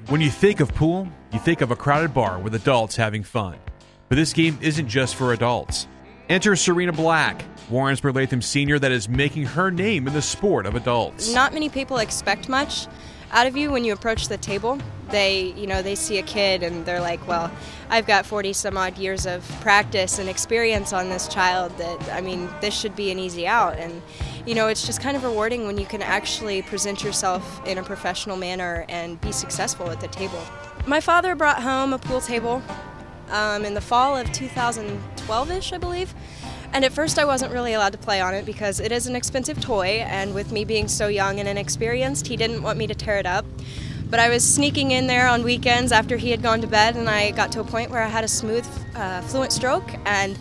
When you think of pool, you think of a crowded bar with adults having fun. But this game isn't just for adults. Enter Serena Black, Warrensburg-Latham senior that is making her name in the sport of adults. Not many people expect much out of you when you approach the table. They see a kid and they're like, well, I've got 40 some odd years of practice and experience on this child this should be an easy out. And, it's just kind of rewarding when you can actually present yourself in a professional manner and be successful at the table. My father brought home a pool table in the fall of 2012-ish, I believe. And at first I wasn't really allowed to play on it because it is an expensive toy, and with me being so young and inexperienced, he didn't want me to tear it up. But I was sneaking in there on weekends after he had gone to bed, and I got to a point where I had a smooth, fluent stroke, and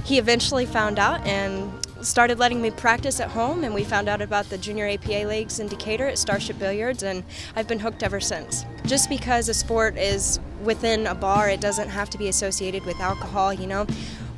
he eventually found out and started letting me practice at home, and we found out about the junior APA leagues in Decatur at Starship Billiards, and I've been hooked ever since. Just because a sport is within a bar, it doesn't have to be associated with alcohol,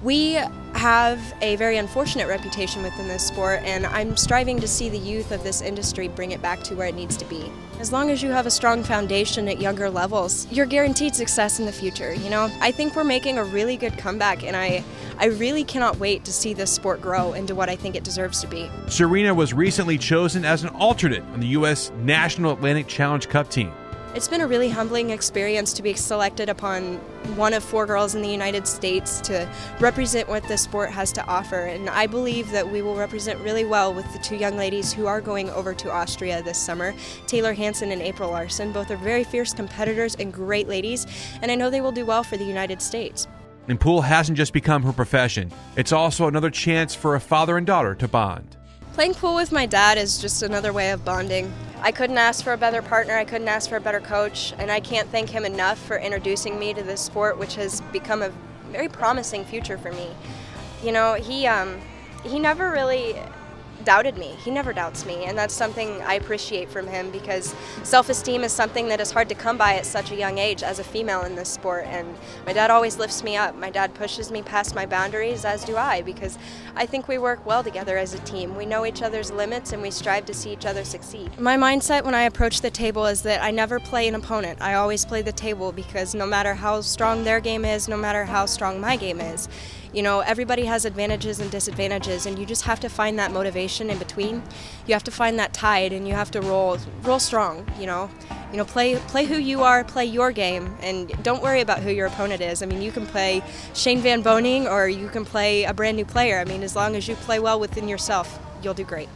We have a very unfortunate reputation within this sport, and I'm striving to see the youth of this industry bring it back to where it needs to be. As long as you have a strong foundation at younger levels, you're guaranteed success in the future, I think we're making a really good comeback, and I really cannot wait to see this sport grow into what I think it deserves to be. Serena was recently chosen as an alternate on the U.S. National Atlantic Challenge Cup team. It's been a really humbling experience to be selected upon one of 4 girls in the United States to represent what this sport has to offer, and I believe that we will represent really well with the 2 young ladies who are going over to Austria this summer, Taylor Hansen and April Larson. Both are very fierce competitors and great ladies, and I know they will do well for the United States. And pool hasn't just become her profession, it's also another chance for a father and daughter to bond. Playing pool with my dad is just another way of bonding. I couldn't ask for a better partner, I couldn't ask for a better coach, and I can't thank him enough for introducing me to this sport, which has become a very promising future for me. He never really doubted me. He never doubts me, and that's something I appreciate from him, because self-esteem is something that is hard to come by at such a young age as a female in this sport, and my dad always lifts me up. My dad pushes me past my boundaries, as do I, because I think we work well together as a team. We know each other's limits and we strive to see each other succeed. My mindset when I approach the table is that I never play an opponent. I always play the table, because no matter how strong their game is, no matter how strong my game is, everybody has advantages and disadvantages, and you just have to find that motivation in between. You have to find that tide, and you have to roll strong, play who you are, play your game, and don't worry about who your opponent is. You can play Shane Van Boning or you can play a brand new player. As long as you play well within yourself, you'll do great.